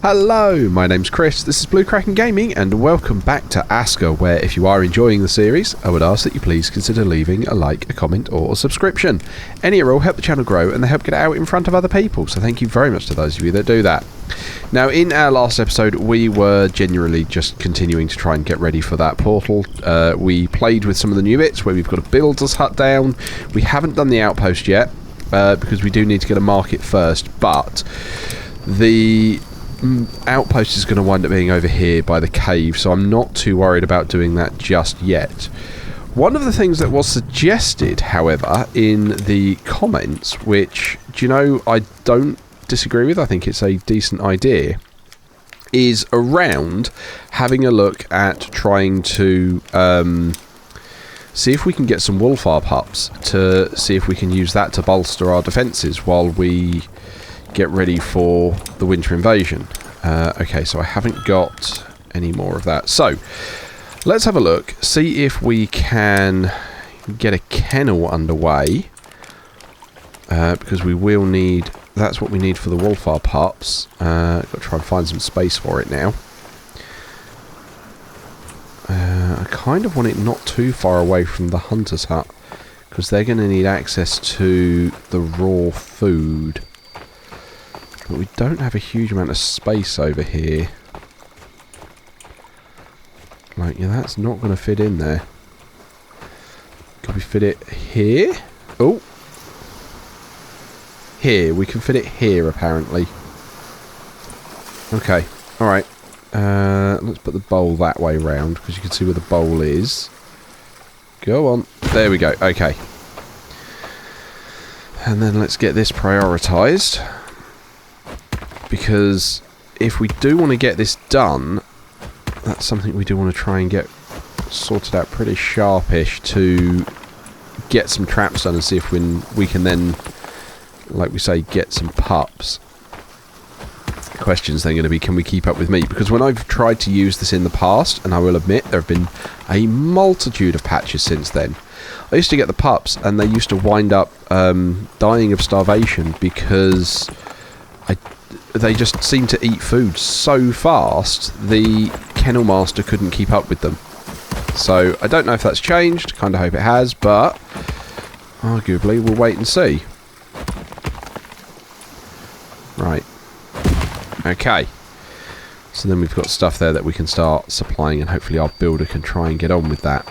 Hello, my name's Chris, this is Blue Kraken Gaming, and welcome back to Aska, where if you are enjoying the series, I would ask that you please consider leaving a like, a comment, or a subscription. Any or all help the channel grow, and they help get it out in front of other people, so thank you very much to those of you that do that. Now, in our last episode, we were genuinely just continuing to try and get ready for that portal. We played with some of the new bits, where we've got a builder's hut down. We haven't done the outpost yet, because we do need to get a market first, but the outpost is going to wind up being over here by the cave, so I'm not too worried about doing that just yet. One of the things that was suggested, however, in the comments, which, do you know, I don't disagree with, I think it's a decent idea, is around having a look at trying to see if we can get some wolfar pups to see if we can use that to bolster our defences while we get ready for the winter invasion. Okay, so I haven't got any more of that. So, let's have a look, see if we can get a kennel underway, because we will need, that's what we need for the wolfar pups. Got to try and find some space for it now. I kind of want it not too far away from the hunter's hut, because they're going to need access to the raw food. But we don't have a huge amount of space over here. Like, yeah, that's not going to fit in there. Could we fit it here? Oh! Here. We can fit it here, apparently. Okay. Alright. Let's put the bowl that way round, because you can see where the bowl is. Go on. There we go. Okay. And then let's get this prioritised. Because if we do want to get this done, that's something we do want to try and get sorted out pretty sharpish to get some traps done and see if we can then, like we say, get some pups. The question's then going to be, can we keep up with meat? Because when I've tried to use this in the past, and I will admit there have been a multitude of patches since then, I used to get the pups and they used to wind up dying of starvation because they just seemed to eat food so fast, the kennel master couldn't keep up with them. So, I don't know if that's changed, kind of hope it has, but arguably we'll wait and see. Right. Okay. So then we've got stuff there that we can start supplying, and hopefully our builder can try and get on with that.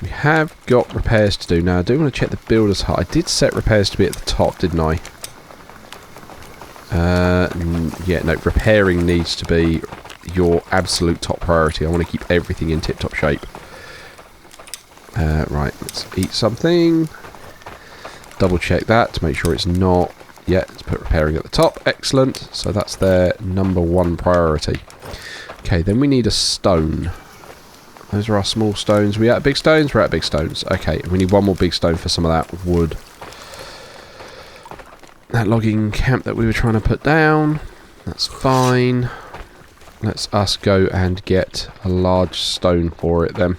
We have got repairs to do. Now, I do want to check the builder's hut. I did set repairs to be at the top, didn't I? Yeah, no, repairing needs to be your absolute top priority. I want to keep everything in tip-top shape. Right, let's eat something. Double check that to make sure it's not. Yeah, let's put repairing at the top. Excellent. So that's their number one priority. Okay, then we need a stone. Those are our small stones. We out of big stones? We're out of big stones. Okay, we need one more big stone for some of that wood. That logging camp that we were trying to put down, that's fine. Let's us go and get a large stone for it then.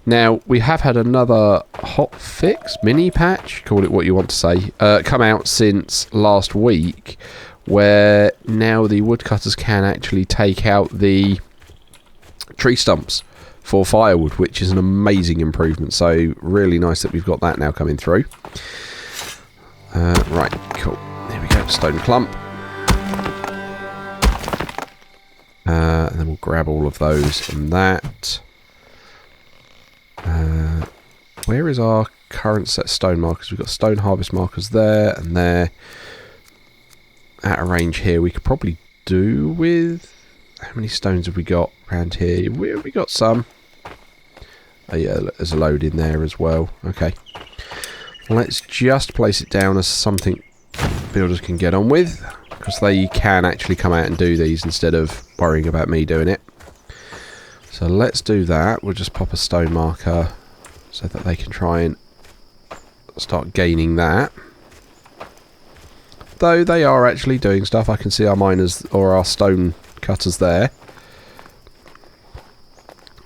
Now, we have had another hot fix, mini patch, call it what you want to say, come out since last week, where now the woodcutters can actually take out the tree stumps for firewood, which is an amazing improvement. So, really nice that we've got that now coming through. Right, cool. There we go, stone clump. And then we'll grab all of those and that. Where is our current set stone markers? We've got stone harvest markers there and there. At a range here, we could probably do with... How many stones have we got around here? We got some. Oh yeah, there's a load in there as well. Okay. Let's just place it down as something builders can get on with, because they can actually come out and do these instead of worrying about me doing it. So let's do that. We'll just pop a stone marker so that they can try and start gaining that. Though they are actually doing stuff. I can see our miners or our stone cutters there.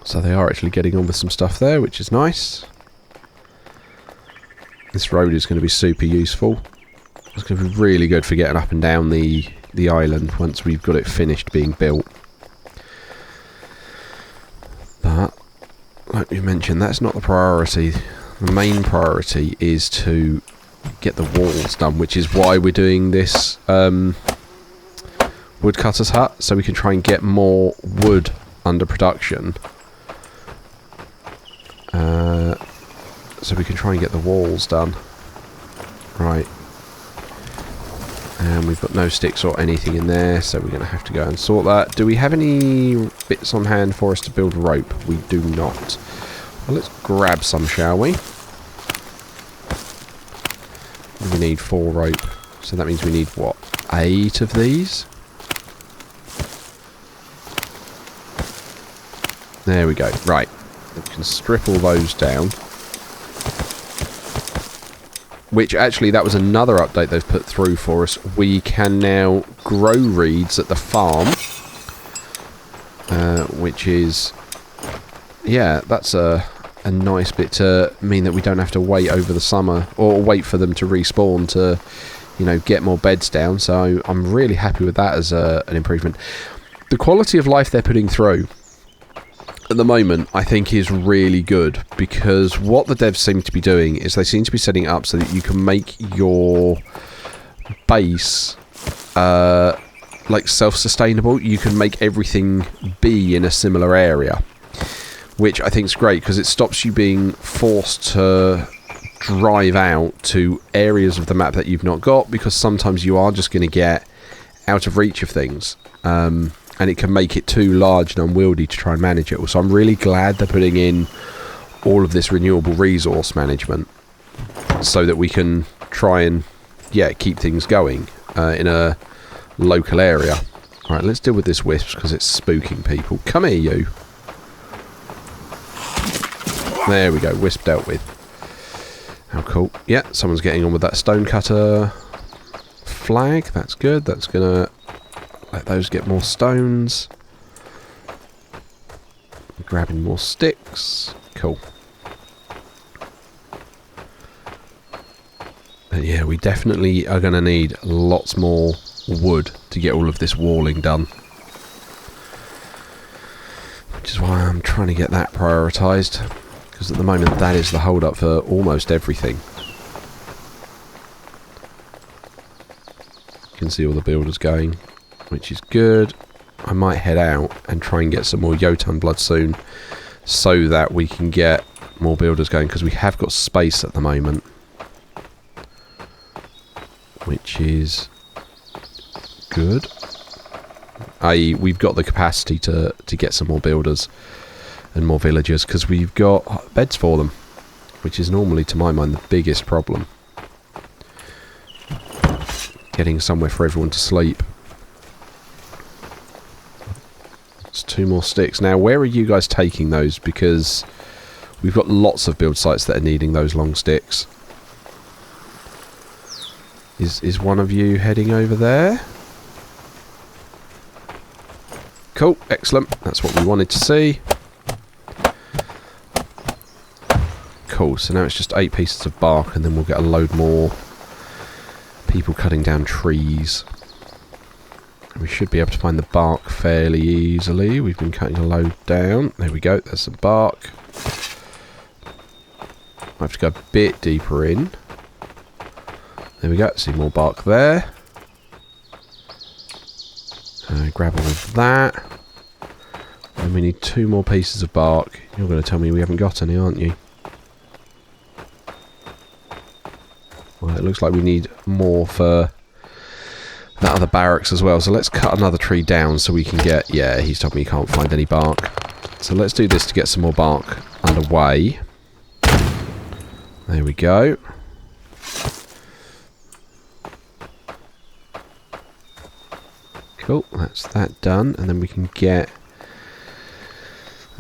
So they are actually getting on with some stuff there, which is nice. This road is going to be super useful. It's going to be really good for getting up and down the the island once we've got it finished being built. But, like we mentioned, that's not the priority. The main priority is to get the walls done, which is why we're doing this woodcutter's hut, so we can try and get more wood under production. So we can try and get the walls done. Right. And we've got no sticks or anything in there, so we're going to have to go and sort that. Do we have any bits on hand for us to build rope? We do not. Well, let's grab some, shall we? We need 4 rope. So that means we need, what, 8 of these? There we go. Right. We can strip all those down. Which, actually, that was another update they've put through for us. We can now grow reeds at the farm. Which is... yeah, that's a nice bit to mean that we don't have to wait over the summer. Or wait for them to respawn to, you know, get more beds down. So I'm really happy with that as an improvement. The quality of life they're putting through at the moment, I think, is really good, because what the devs seem to be doing is they seem to be setting it up so that you can make your base like self-sustainable. You can make everything be in a similar area, which I think is great, because it stops you being forced to drive out to areas of the map that you've not got, because sometimes you are just going to get out of reach of things. And it can make it too large and unwieldy to try and manage it. So I'm really glad they're putting in all of this renewable resource management so that we can try and, yeah, keep things going in a local area. Alright, let's deal with this wisp because it's spooking people. Come here, you. There we go, wisp dealt with. How cool. Yeah, someone's getting on with that stonecutter flag. That's good. That's going to let those get more stones. Grabbing more sticks. Cool. And yeah, we definitely are going to need lots more wood to get all of this walling done. Which is why I'm trying to get that prioritised. Because at the moment that is the hold up for almost everything. You can see all the builders going, which is good. I might head out and try and get some more yoten blood soon, so that we can get more builders going, because we have got space at the moment, which is good. I.e., we've got the capacity to get some more builders and more villagers, because we've got beds for them, which is normally, to my mind, the biggest problem. Getting somewhere for everyone to sleep. 2 more sticks. Now, where are you guys taking those? Because we've got lots of build sites that are needing those long sticks. Is one of you heading over there? Cool, excellent. That's what we wanted to see. Cool, so now it's just 8 pieces of bark, and then we'll get a load more people cutting down trees. We should be able to find the bark fairly easily. We've been cutting a load down. There we go. There's some bark. I have to go a bit deeper in. There we go. See more bark there. Grab all of that. And we need 2 more pieces of bark. You're going to tell me we haven't got any, aren't you? Well, it looks like we need more for that other barracks as well. So let's cut another tree down so we can get... yeah, he's told me he can't find any bark. So let's do this to get some more bark underway. There we go. Cool, that's that done. And then we can get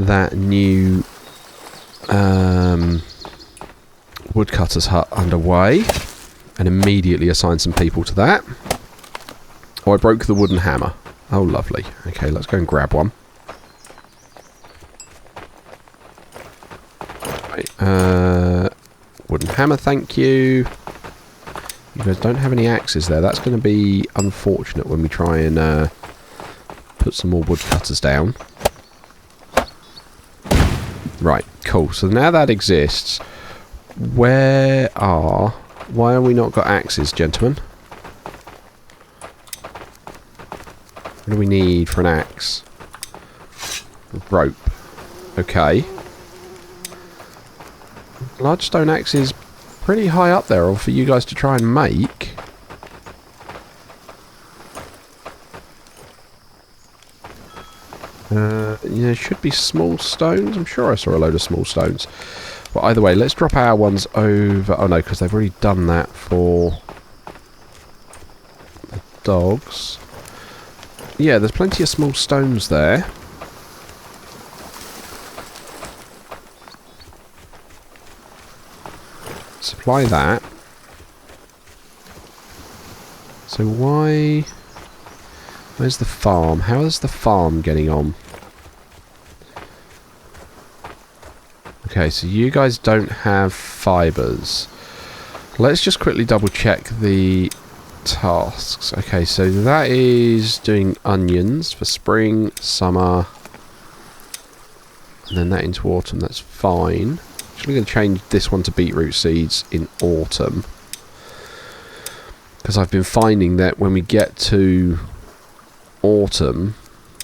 that new woodcutter's hut underway and immediately assign some people to that. Oh, I broke the wooden hammer. Oh, lovely. Okay, let's go and grab one. Right, wooden hammer, thank you. You guys don't have any axes there. That's going to be unfortunate when we try and put some more woodcutters down. Right, cool. So now that exists, why are we not got axes, gentlemen? What do we need for an axe? Rope. Okay. Large stone axe is pretty high up there for you guys to try and make. There should be small stones. I'm sure I saw a load of small stones. Well, either way, let's drop our ones over. Oh no, because they've already done that for the dogs. Yeah, there's plenty of small stones there. Supply that. So where's the farm? How is the farm getting on? Okay, so you guys don't have fibres. Let's just quickly double check the tasks. Okay, so that is doing onions for spring, summer, and then that into autumn. That's fine. Actually going to change this one to beetroot seeds in autumn, because I've been finding that when we get to autumn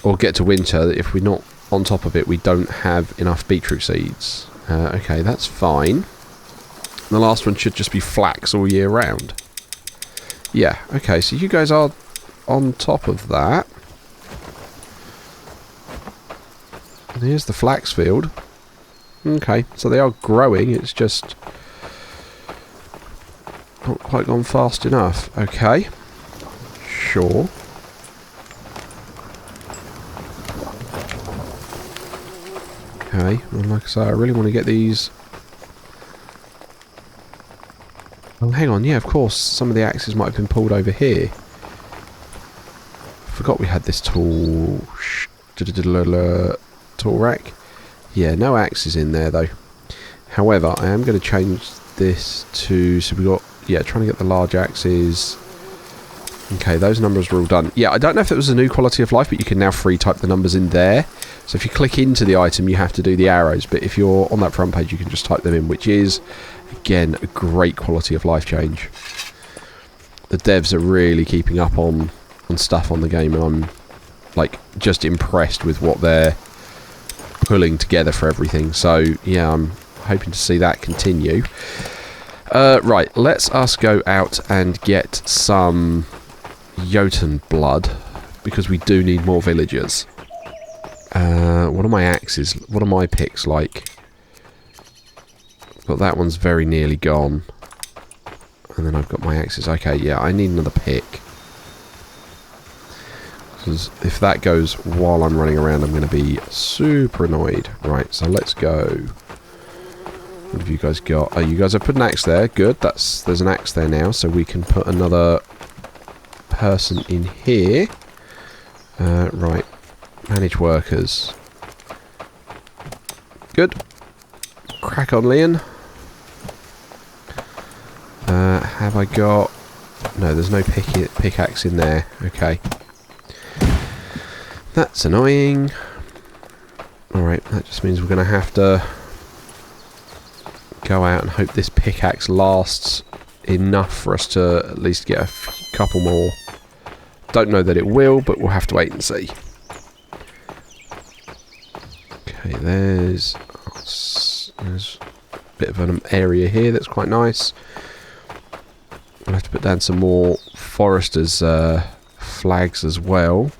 or get to winter, if we're not on top of it, we don't have enough beetroot seeds. Okay, that's fine. The last one should just be flax all year round. Yeah, okay, so you guys are on top of that. And here's the flax field. Okay, so they are growing, it's just not quite gone fast enough. Okay, sure. Okay, well, like I say, I really want to get these. Oh, hang on, yeah, of course, some of the axes might have been pulled over here. Forgot we had this tool rack. Yeah, no axes in there though. However, I am going to change this to, so we got, yeah, trying to get the large axes. Okay, those numbers are all done. Yeah, I don't know if it was a new quality of life, but you can now free type the numbers in there. So if you click into the item, you have to do the arrows, but if you're on that front page, you can just type them in, which is, again, a great quality of life change. The devs are really keeping up on stuff on the game, and I'm, like, just impressed with what they're pulling together for everything. So, yeah, I'm hoping to see that continue. Right, let's us go out and get some yoten blood, because we do need more villagers. What are my axes? What are my picks like? Got that one's very nearly gone. And then I've got my axes. Okay, yeah, I need another pick. Because if that goes while I'm running around, I'm going to be super annoyed. Right, so let's go. What have you guys got? Oh, you guys have put an axe there. Good, there's an axe there now, so we can put another person in here. Right, manage workers. Good. Crack on, Leon. Have I got... No, there's no pickaxe in there. Okay. That's annoying. Alright, that just means we're going to have to go out and hope this pickaxe lasts enough for us to at least get a couple more. Don't know that it will, but we'll have to wait and see. Okay, there's a bit of an area here that's quite nice. I'll have to put down some more foresters' flags as well,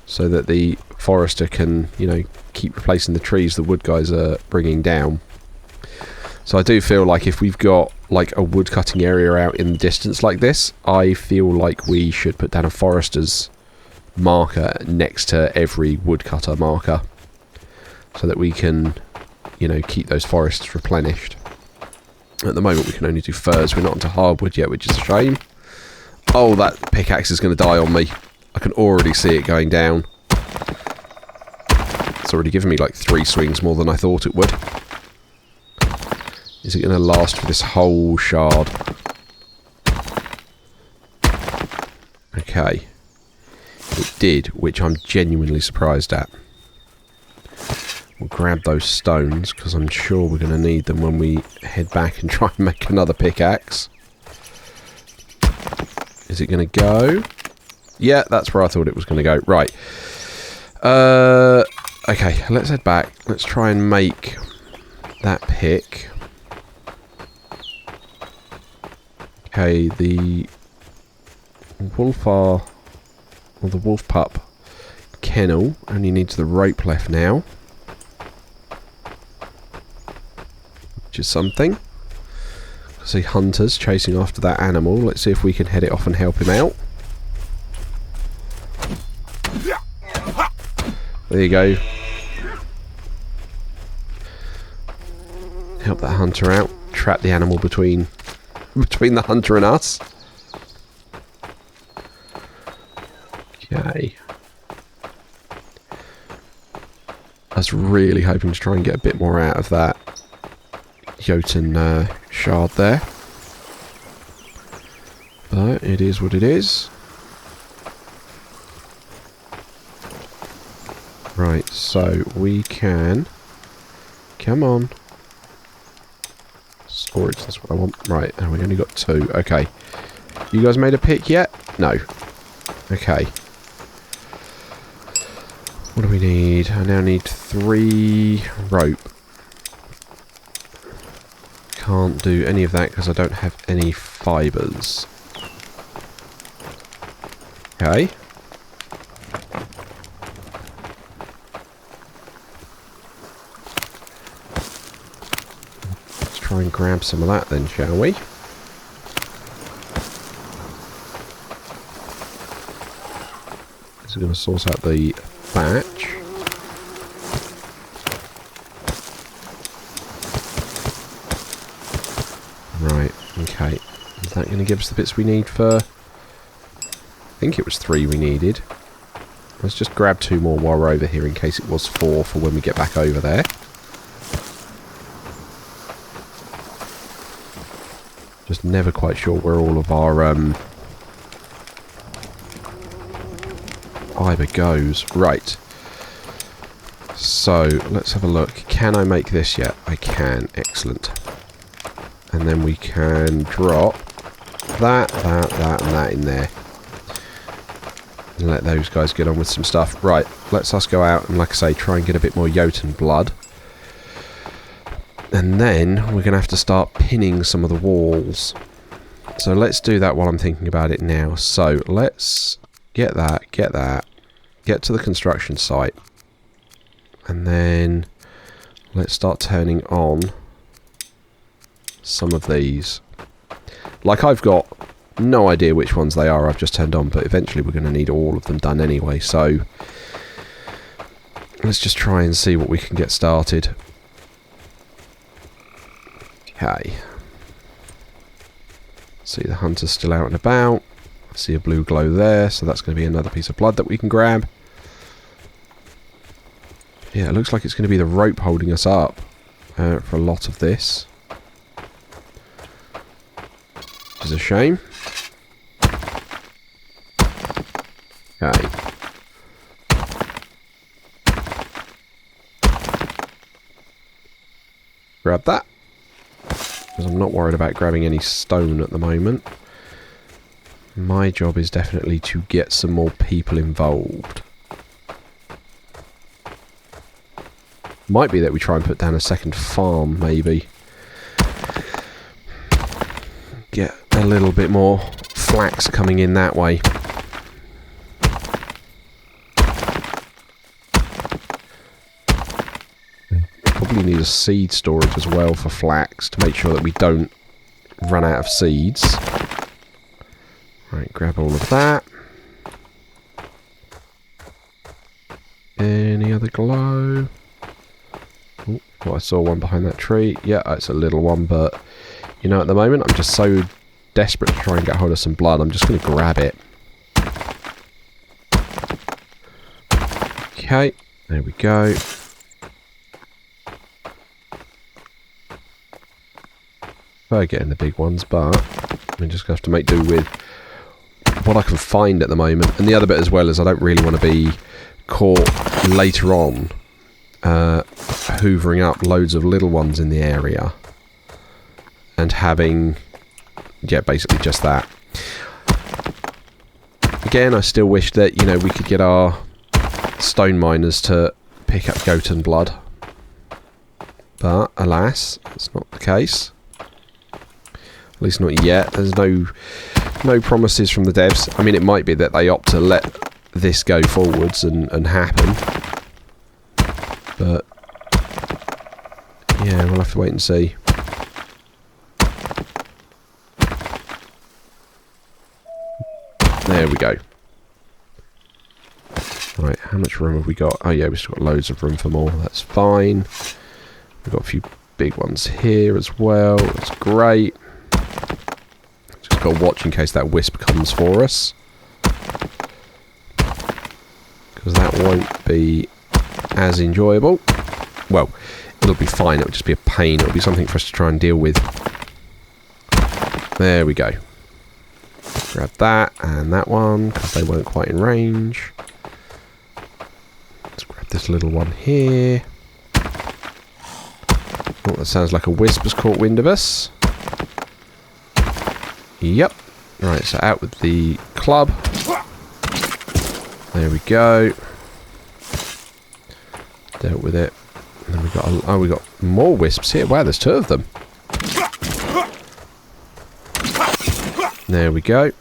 so that the forester can, you know, keep replacing the trees the wood guys are bringing down. So I do feel like if we've got like a wood cutting area out in the distance like this, I feel like we should put down a forester's marker next to every woodcutter marker, so that we can, you know, keep those forests replenished. At the moment we can only do firs, we're not onto hardwood yet, which is a shame. Oh, that pickaxe is going to die on me. I can already see it going down. It's already given me like 3 swings more than I thought it would. Is it going to last for this whole shard? Okay. It did, which I'm genuinely surprised at. We'll grab those stones, because I'm sure we're going to need them when we head back and try and make another pickaxe. Is it going to go? Yeah, that's where I thought it was going to go. Right. Okay, let's head back. Let's try and make that pick. Okay, the wolf pup kennel only needs the rope left now. Which is something. I see hunters chasing after that animal. Let's see if we can head it off and help him out. There you go. Help that hunter out. Trap the animal between the hunter and us. Okay. I was really hoping to try and get a bit more out of that yoten shard there. But it is what it is. Right, so we can... Come on. Storage, that's what I want. Right, and we only got 2. Okay. You guys made a pick yet? No. Okay. What do we need? I now need 3 rope. Can't do any of that because I don't have any fibres. Okay. Let's try and grab some of that then, shall we? This is going to source out the thatch. Right, okay. Is that going to give us the bits we need for... I think it was 3 we needed. Let's just grab 2 more while we're over here in case it was 4 for when we get back over there. Just never quite sure where all of our fibre goes. Right. So, let's have a look. Can I make this yet? I can. Excellent. And then we can drop that, and that in there. And let those guys get on with some stuff. Right, let's us go out and, like I say, try and get a bit more yoten blood. And then we're going to have to start pinning some of the walls. So let's do that while I'm thinking about it now. So let's get that, get to the construction site. And then let's start turning on some of these. Like, I've got no idea which ones they are I've just turned on, but eventually we're going to need all of them done anyway, so let's just try and see what we can get started. Okay. See the hunter's still out and about. I see a blue glow there, so that's going to be another piece of blood that we can grab. Yeah, it looks like it's going to be the rope holding us up for a lot of this. Which is a shame. Okay. Grab that. Because I'm not worried about grabbing any stone at the moment. My job is definitely to get some more people involved. Might be that we try and put down a second farm, maybe. Get a little bit more flax coming in that way. Probably need a seed storage as well for flax to make sure that we don't run out of seeds. Right, grab all of that. Any other glow? Oh, I saw one behind that tree. Yeah, it's a little one, but you know, at the moment I'm just so desperate to try and get hold of some blood, I'm just going to grab it. Okay, there we go. prefer getting the big ones, but I'm just going to have to make do with what I can find at the moment. And the other bit as well is I don't really want to be caught later on hoovering up loads of little ones in the area and having, yeah, basically just that. Again, I still wish that, you know, we could get our stone miners to pick up yoten blood, but alas, that's not the case. At least not yet. There's no promises from the devs. I mean, it might be that they opt to let this go forwards and happen, but yeah, we'll have to wait and see. There we go. Right, how much room have we got? Oh yeah, we've still got loads of room for more. That's fine. We've got a few big ones here as well. That's great. Just got to watch in case that wisp comes for us, because that won't be as enjoyable. Well, it'll be fine. It'll just be a pain. It'll be something for us to try and deal with. There we go. Grab that and that one, because they weren't quite in range. Let's grab this little one here. Oh, that sounds like a wisp has caught wind of us. Yep. Right, so out with the club. There we go. Dealt with it. And then we got more wisps here. Wow, there's 2 of them. There we go.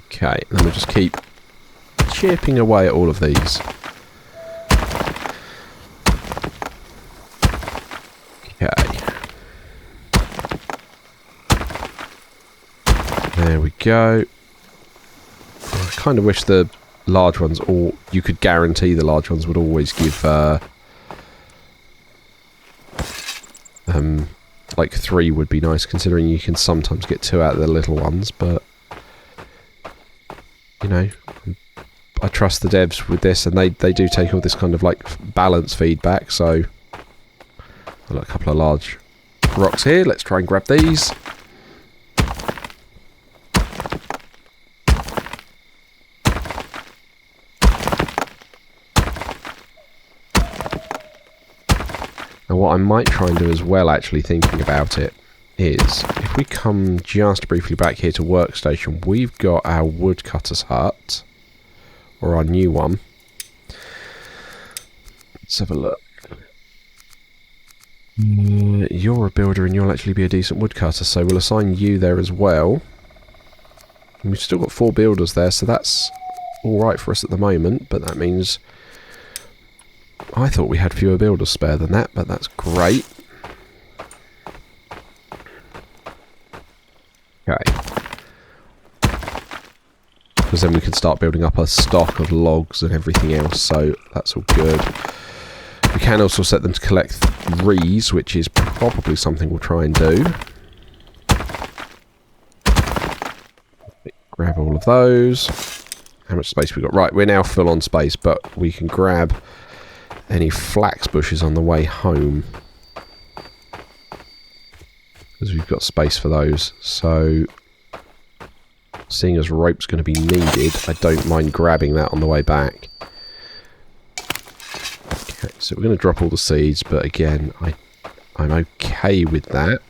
Okay, then we'll just keep chipping away at all of these. Okay. There we go. I kind of wish the large ones, or you could guarantee the large ones would always give like 3 would be nice, considering you can sometimes get 2 out of the little ones, but you know, I trust the devs with this, and they do take all this kind of like balance feedback. So I've got a couple of large rocks here. Let's try and grab these. And what I might try and do as well, actually thinking about it, is if we come just briefly back here to workstation, we've got our woodcutter's hut, or our new one. Let's have a look. You're a builder and you'll actually be a decent woodcutter, so we'll assign you there as well. And we've still got 4 builders there, so that's alright for us at the moment, but that means I thought we had fewer builders spare than that, but that's great. Okay. Because then we can start building up a stock of logs and everything else, so that's all good. We can also set them to collect 3s, which is probably something we'll try and do. Grab all of those. How much space we got? Right, we're now full on space, but we can grab any flax bushes on the way home, because we've got space for those. So seeing as rope's going to be needed, I don't mind grabbing that on the way back. Okay, so we're going to drop all the seeds, but again, I'm okay with that.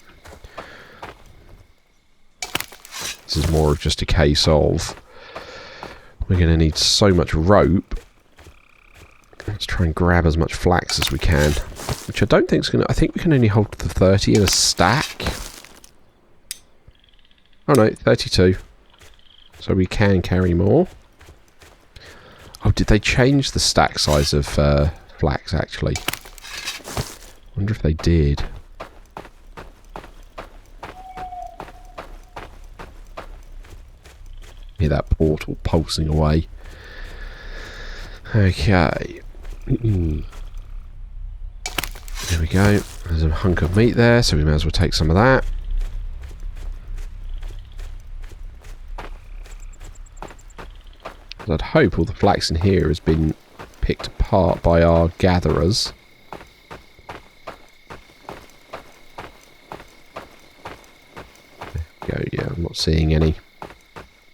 This is more of just a case of we're going to need so much rope. Let's try and grab as much flax as we can, which I don't think is going to... I think we can only hold the 30 in a stack. Oh no, 32. So we can carry more. Oh, did they change the stack size of flax, actually? I wonder if they did. Hear that portal pulsing away. Okay. There we go. There's a hunk of meat there, so we may as well take some of that. I'd hope all the flax in here has been picked apart by our gatherers. go. Yeah, I'm not seeing any.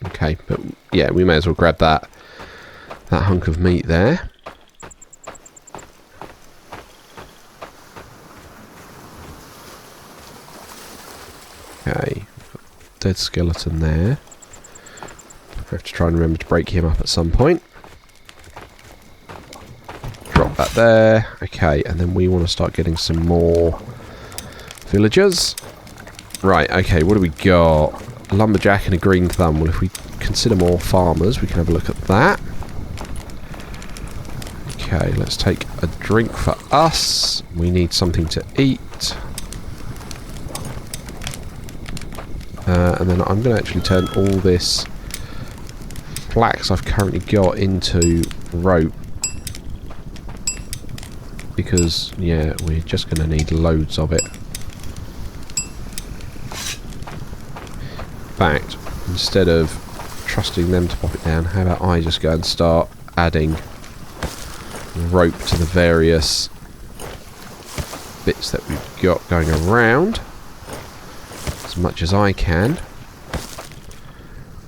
Okay, but yeah, we may as well grab that hunk of meat there. Okay, dead skeleton there. I have to try and remember to break him up at some point. Drop that there. Okay, and then we want to start getting some more villagers. Right, okay, what do we got? A lumberjack and a green thumb. Well, if we consider more farmers, we can have a look at that. Okay, let's take a drink for us. We need something to eat. And then I'm going to actually turn all this flax I've currently got into rope. Because, yeah, we're just going to need loads of it. In fact, instead of trusting them to pop it down, how about I just go and start adding rope to the various bits that we've got going around. As much as I can.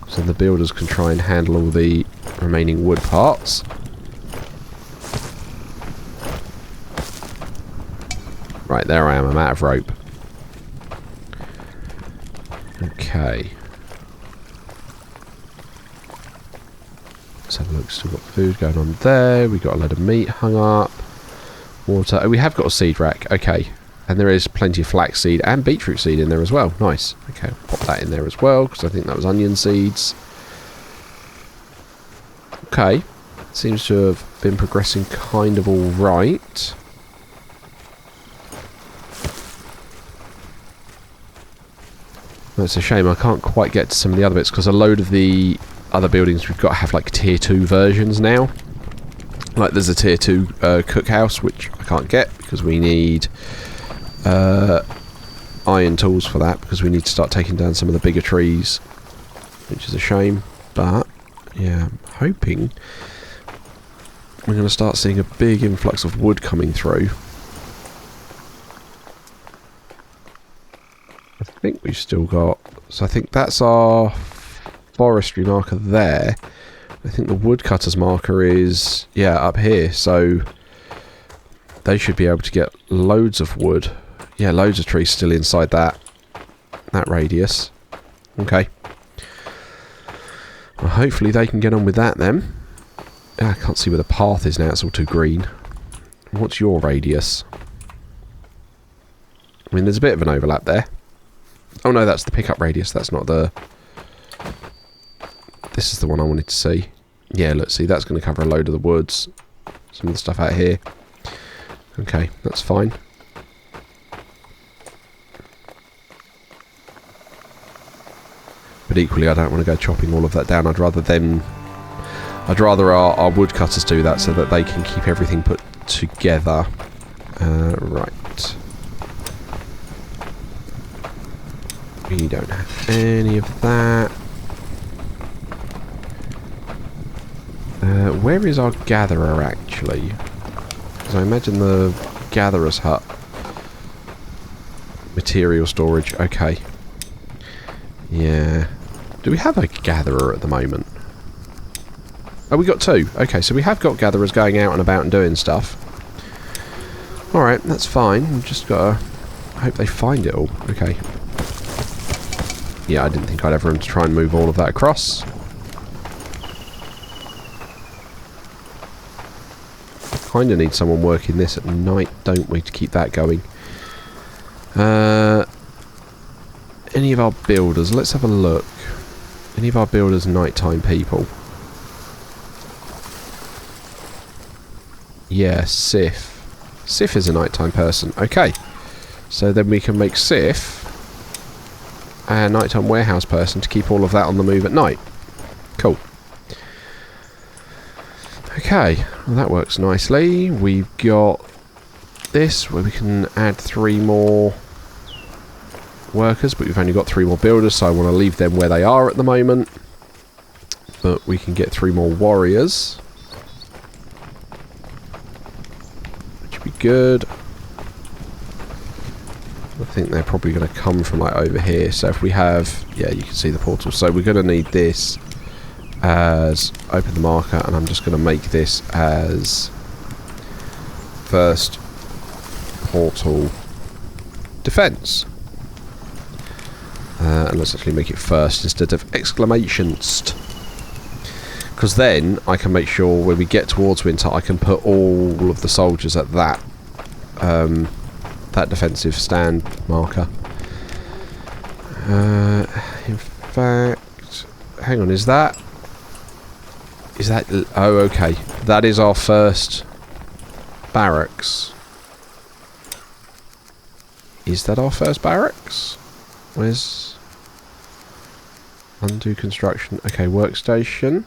So the builders can try and handle all the remaining wood parts. Right, there I am. I'm out of rope. Okay. Let's have a look. Still got food going on there. We've got a load of meat hung up. Water. Oh, we have got a seed rack. Okay. And there is plenty of flaxseed and beetroot seed in there as well. Nice. Okay, pop that in there as well, because I think that was onion seeds. Okay. Seems to have been progressing kind of all right. That's a shame. I can't quite get to some of the other bits, because a load of the other buildings we've got have like tier 2 versions now. Like there's a tier 2 cookhouse, which I can't get, because we need iron tools for that, because we need to start taking down some of the bigger trees, which is a shame. But yeah, I'm hoping we're going to start seeing a big influx of wood coming through. I think we've still got, so I think that's our forestry marker there. I think the woodcutter's marker is, yeah, up here, so they should be able to get loads of wood. Yeah, loads of trees still inside that radius. Okay. Well, hopefully they can get on with that then. I can't see where the path is now, it's all too green. What's your radius? I mean, there's a bit of an overlap there. Oh no, that's the pickup radius, that's not the... This is the one I wanted to see. Yeah, let's see, that's going to cover a load of the woods. Some of the stuff out here. Okay, that's fine. But equally, I don't want to go chopping all of that down. I'd rather our woodcutters do that, so that they can keep everything put together. Right. We don't have any of that. Where is our gatherer, actually? Because I imagine the gatherer's hut. Material storage, okay. Yeah. Do we have a gatherer at the moment? Oh, we got 2. Okay, so we have got gatherers going out and about and doing stuff. Alright, that's fine. We've just got to hope they find it all. Okay. Yeah, I didn't think I'd ever have to try and move all of that across. Kind of need someone working this at night, don't we, to keep that going. Any of our builders? Let's have a look. Any of our builders nighttime people? Yeah, Sif. Sif is a nighttime person. Okay. So then we can make Sif a nighttime warehouse person to keep all of that on the move at night. Cool. Okay, well that works nicely. We've got this where we can add 3 more workers, but we've only got 3 more builders, so I want to leave them where they are at the moment. But we can get 3 more warriors, which would be good. I think they're probably going to come from like over here. So if we have, yeah, you can see the portal. So we're going to need this as open the marker, and I'm just going to make this as first portal defense. And let's actually make it first instead of exclamations, because then I can make sure when we get towards winter I can put all of the soldiers at that that defensive stand marker. In fact, hang on, is that oh, okay, that is our first barracks. Is that our first barracks? Where's undo construction? Okay, workstation.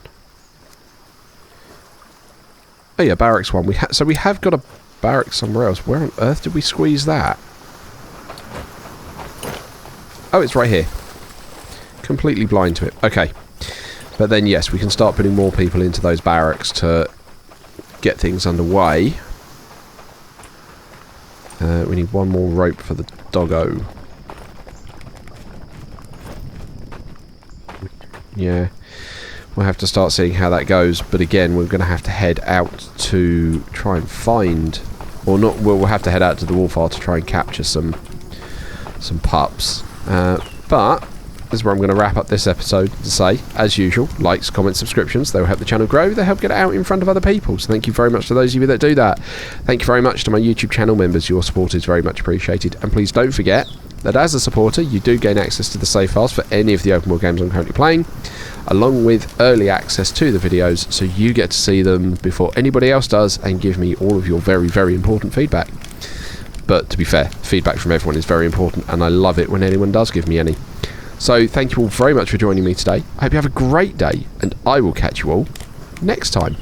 Oh yeah, barracks one. So we have got a barracks somewhere else. Where on earth did we squeeze that? Oh, it's right here. Completely blind to it. Okay. But then yes, we can start putting more people into those barracks to get things underway. We need one more rope for the doggo. Yeah, we'll have to start seeing how that goes, but again we're going to have to head out to try and find, or not, we'll have to head out to the Wolfar to try and capture some pups, but this is where I'm going to wrap up this episode to say, as usual, likes, comments, subscriptions, they will help the channel grow, they help get it out in front of other people, so thank you very much to those of you that do that. Thank you very much to my YouTube channel members, your support is very much appreciated, and please don't forget that as a supporter you do gain access to the save files for any of the open world games I'm currently playing, along with early access to the videos, so you get to see them before anybody else does and give me all of your very, very important feedback. But to be fair, feedback from everyone is very important, and I love it when anyone does give me any. So thank you all very much for joining me today. I hope you have a great day, and I will catch you all next time.